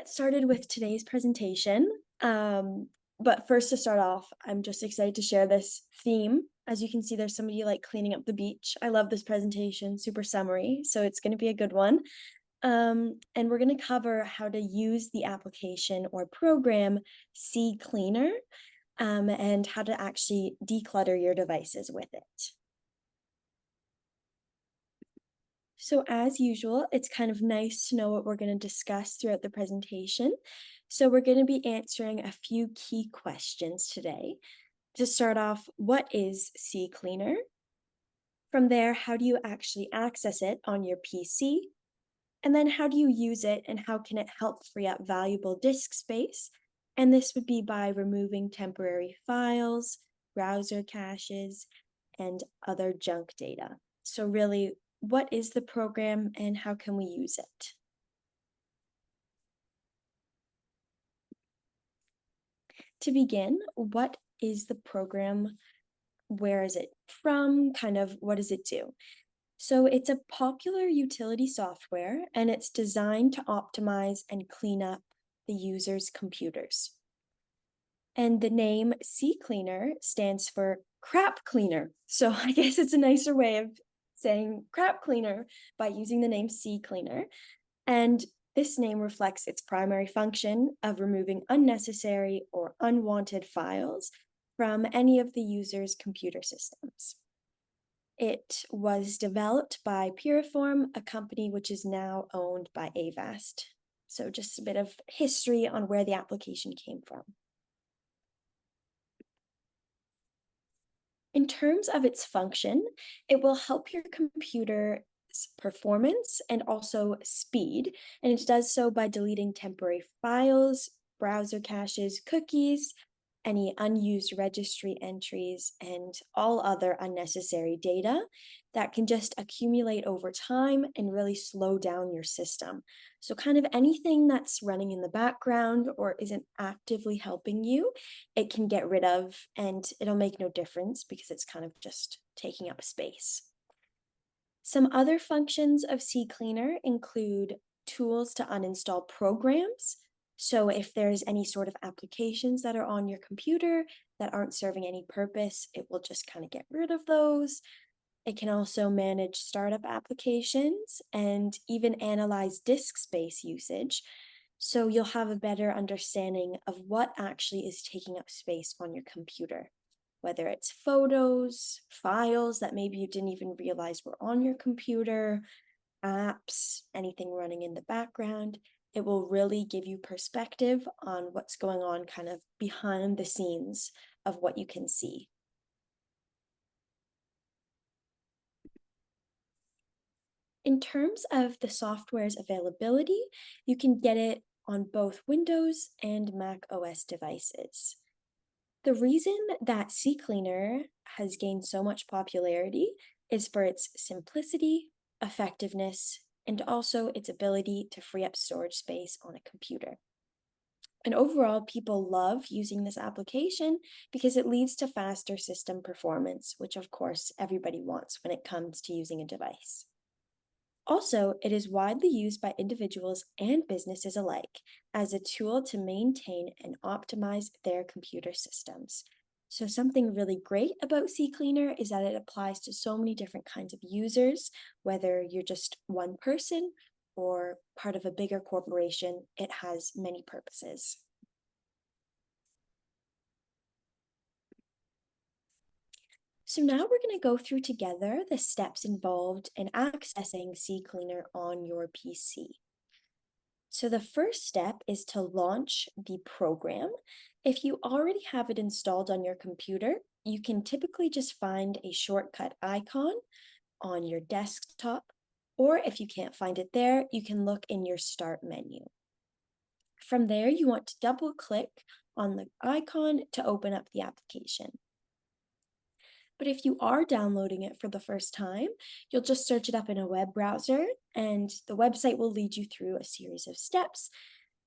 get started with today's presentation. But first to start off, I'm just excited to share this theme. As you can see, there's somebody like cleaning up the beach. I love this presentation, super summary, so it's going to be a good one. And we're going to cover how to use the application or program CCleaner, and how to actually declutter your devices with it. So as usual, it's kind of nice to know what we're going to discuss throughout the presentation. So we're going to be answering a few key questions today. To start off, what is CCleaner? From there, how do you actually access it on your PC? And then how do you use it and how can it help free up valuable disk space? And this would be by removing temporary files, browser caches, and other junk data. So really, what is the program and how can we use it? To begin, what is the program? Where is it from? Kind of what does it do? So it's a popular utility software and it's designed to optimize and clean up the user's computers. And the name CCleaner stands for crap cleaner. So I guess it's a nicer way of saying crap cleaner by using the name CCleaner. And this name reflects its primary function of removing unnecessary or unwanted files from any of the user's computer systems. It was developed by Piriform, a company which is now owned by Avast. So just a bit of history on where the application came from. In terms of its function, it will help your computer's performance and also speed, and it does so by deleting temporary files, browser caches, cookies, any unused registry entries, and all other unnecessary data that can just accumulate over time and really slow down your system. So kind of anything that's running in the background or isn't actively helping you, it can get rid of and it'll make no difference because it's kind of just taking up space. Some other functions of CCleaner include tools to uninstall programs. So if there's any sort of applications that are on your computer that aren't serving any purpose, it will just kind of get rid of those. It can also manage startup applications and even analyze disk space usage. So you'll have a better understanding of what actually is taking up space on your computer, whether it's photos, files that maybe you didn't even realize were on your computer, apps, anything running in the background. It will really give you perspective on what's going on kind of behind the scenes of what you can see. In terms of the software's availability, you can get it on both Windows and Mac OS devices. The reason that CCleaner has gained so much popularity is for its simplicity, effectiveness, and also its ability to free up storage space on a computer. And overall, people love using this application because it leads to faster system performance, which of course everybody wants when it comes to using a device. Also, it is widely used by individuals and businesses alike as a tool to maintain and optimize their computer systems. So something really great about CCleaner is that it applies to so many different kinds of users, whether you're just one person or part of a bigger corporation, it has many purposes. So now we're going to go through together the steps involved in accessing CCleaner on your PC. So the first step is to launch the program. If you already have it installed on your computer, you can typically just find a shortcut icon on your desktop, or if you can't find it there, you can look in your Start menu. From there, you want to double click on the icon to open up the application. But if you are downloading it for the first time, you'll just search it up in a web browser and the website will lead you through a series of steps.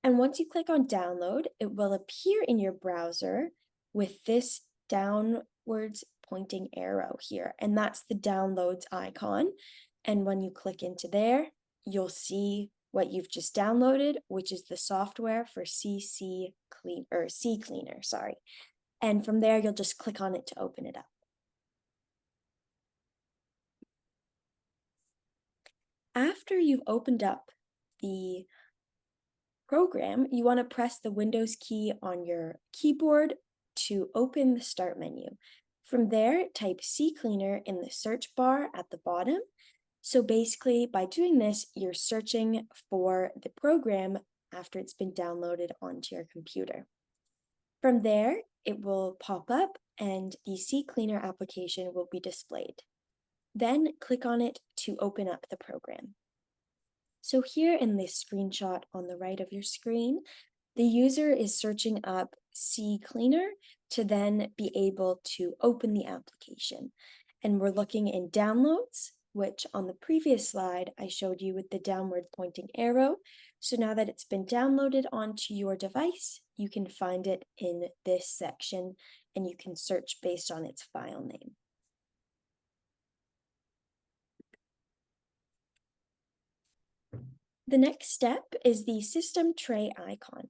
And once you click on download, it will appear in your browser with this downwards pointing arrow here. And that's the downloads icon. And when you click into there, you'll see what you've just downloaded, which is the software for CCleaner, sorry. And from there, you'll just click on it to open it up. After you've opened up the program, you want to press the Windows key on your keyboard to open the Start menu. From there, type CCleaner in the search bar at the bottom. So basically, by doing this, you're searching for the program after it's been downloaded onto your computer. From there, it will pop up and the CCleaner application will be displayed. Then click on it to open up the program. So here in this screenshot on the right of your screen, the user is searching up CCleaner to then be able to open the application. And we're looking in Downloads, which on the previous slide I showed you with the downward pointing arrow. So now that it's been downloaded onto your device, you can find it in this section and you can search based on its file name. The next step is the system tray icon.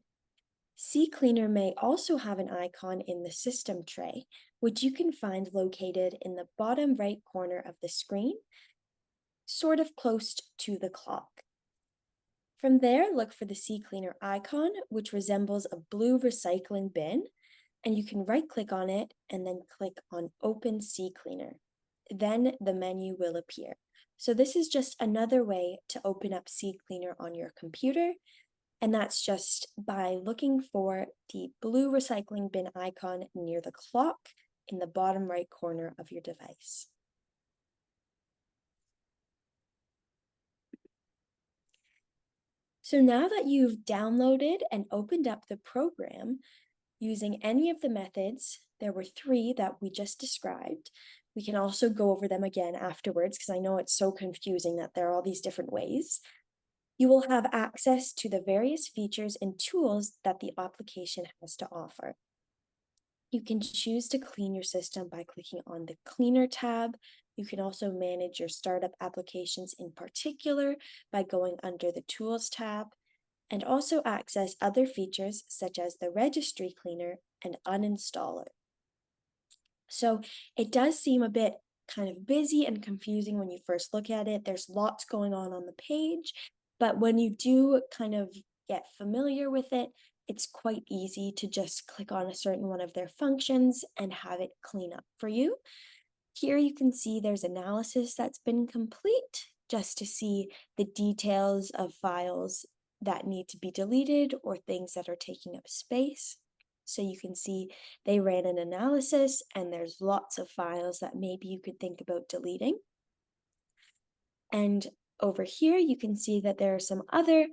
CCleaner may also have an icon in the system tray, which you can find located in the bottom right corner of the screen, sort of close to the clock. From there, look for the CCleaner icon, which resembles a blue recycling bin, and you can right-click on it and then click on Open CCleaner. Then the menu will appear. So this is just another way to open up CCleaner on your computer, and that's just by looking for the blue recycling bin icon near the clock in the bottom right corner of your device. So now that you've downloaded and opened up the program using any of the methods, there were 3 that we just described. We can also go over them again afterwards because I know it's so confusing that there are all these different ways. You will have access to the various features and tools that the application has to offer. You can choose to clean your system by clicking on the Cleaner tab. You can also manage your startup applications in particular by going under the Tools tab, and also access other features such as the Registry Cleaner and Uninstaller. So it does seem a bit kind of busy and confusing when you first look at it. There's lots going on the page, but when you do kind of get familiar with it, it's quite easy to just click on a certain one of their functions and have it clean up for you. Here you can see there's analysis that's been complete just to see the details of files that need to be deleted or things that are taking up space. So you can see they ran an analysis and there's lots of files that maybe you could think about deleting. And over here, you can see that there are some other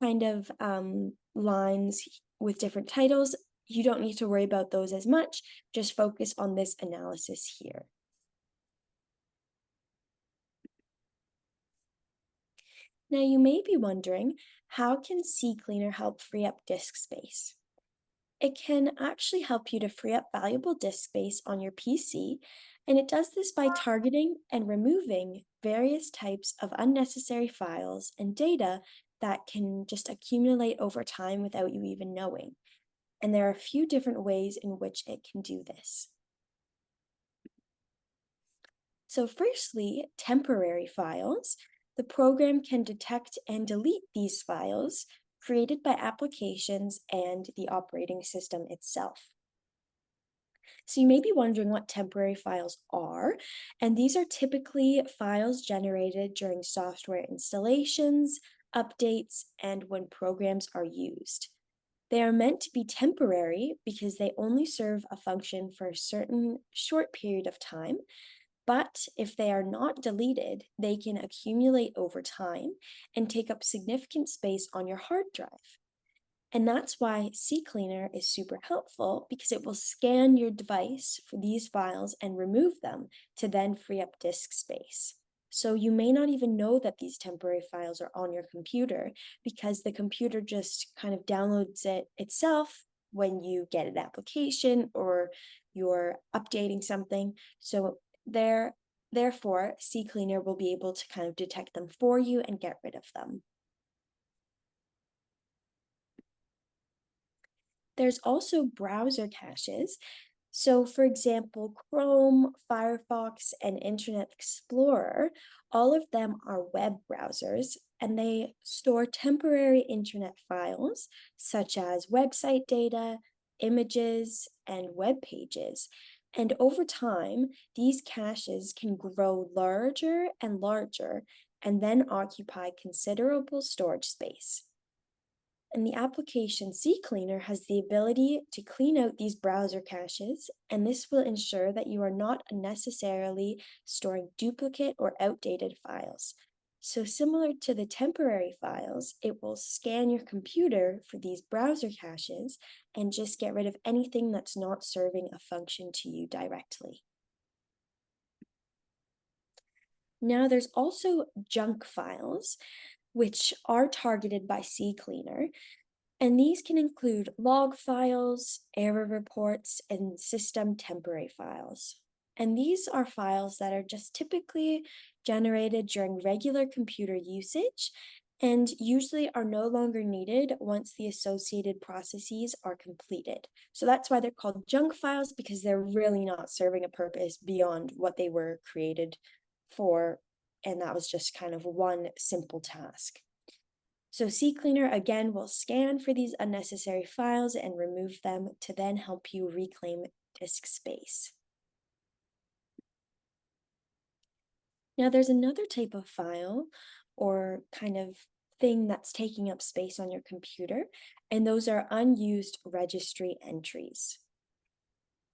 kind of lines with different titles. You don't need to worry about those as much, just focus on this analysis here. Now you may be wondering, how can CCleaner help free up disk space? It can actually help you to free up valuable disk space on your PC, and it does this by targeting and removing various types of unnecessary files and data that can just accumulate over time without you even knowing. And there are a few different ways in which it can do this. So firstly, temporary files. The program can detect and delete these files created by applications and the operating system itself. So you may be wondering what temporary files are, and these are typically files generated during software installations, updates, and when programs are used. They are meant to be temporary because they only serve a function for a certain short period of time, but if they are not deleted, they can accumulate over time and take up significant space on your hard drive. And that's why CCleaner is super helpful because it will scan your device for these files and remove them to then free up disk space. So you may not even know that these temporary files are on your computer because the computer just kind of downloads it itself when you get an application or you're updating something. So therefore, CCleaner will be able to kind of detect them for you and get rid of them. There's also browser caches. So, for example, Chrome, Firefox, and Internet Explorer, all of them are web browsers and they store temporary internet files such as website data, images, and web pages. And over time, these caches can grow larger and larger and then occupy considerable storage space. And the application CCleaner has the ability to clean out these browser caches, and this will ensure that you are not unnecessarily storing duplicate or outdated files. So similar to the temporary files, it will scan your computer for these browser caches and just get rid of anything that's not serving a function to you directly. Now there's also junk files, which are targeted by CCleaner. And these can include log files, error reports, and system temporary files. And these are files that are just typically generated during regular computer usage and usually are no longer needed once the associated processes are completed. So that's why they're called junk files, because they're really not serving a purpose beyond what they were created for. And that was just kind of one simple task. So CCleaner again will scan for these unnecessary files and remove them to then help you reclaim disk space. Now there's another type of file or kind of thing that's taking up space on your computer, and those are unused registry entries.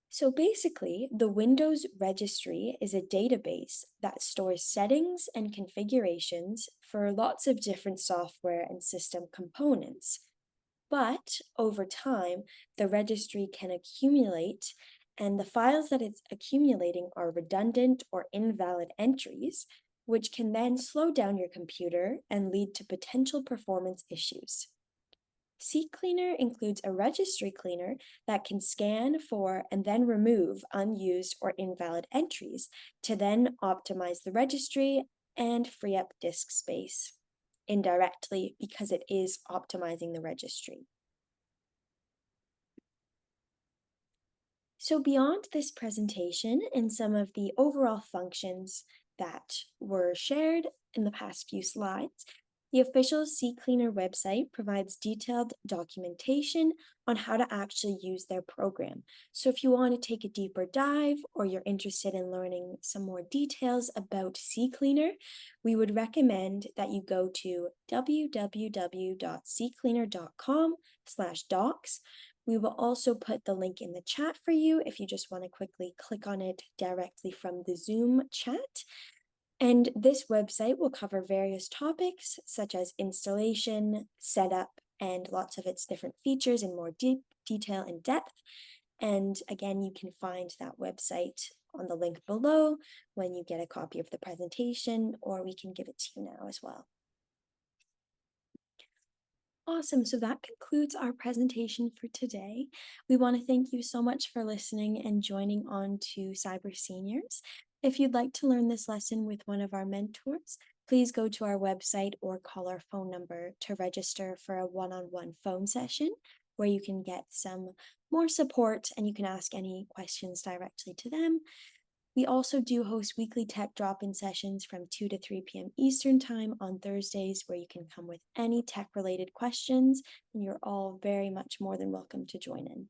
So basically, the Windows registry is a database that stores settings and configurations for lots of different software and system components. But over time, the registry can accumulate, and the files that it's accumulating are redundant or invalid entries, which can then slow down your computer and lead to potential performance issues. CCleaner includes a registry cleaner that can scan for and then remove unused or invalid entries to then optimize the registry and free up disk space indirectly because it is optimizing the registry. So beyond this presentation and some of the overall functions that were shared in the past few slides, the official CCleaner website provides detailed documentation on how to actually use their program. So if you want to take a deeper dive or you're interested in learning some more details about CCleaner, we would recommend that you go to www.ccleaner.com/docs. We will also put the link in the chat for you if you just want to quickly click on it directly from the Zoom chat. And this website will cover various topics such as installation, setup, and lots of its different features in more deep detail and depth. And again, you can find that website on the link below when you get a copy of the presentation, or we can give it to you now as well. Awesome, so that concludes our presentation for today. We want to thank you so much for listening and joining on to Cyber Seniors. If you'd like to learn this lesson with one of our mentors, please go to our website or call our phone number to register for a one-on-one phone session where you can get some more support and you can ask any questions directly to them. We also do host weekly tech drop-in sessions from 2 to 3 p.m. Eastern Time on Thursdays where you can come with any tech-related questions, and you're all very much more than welcome to join in.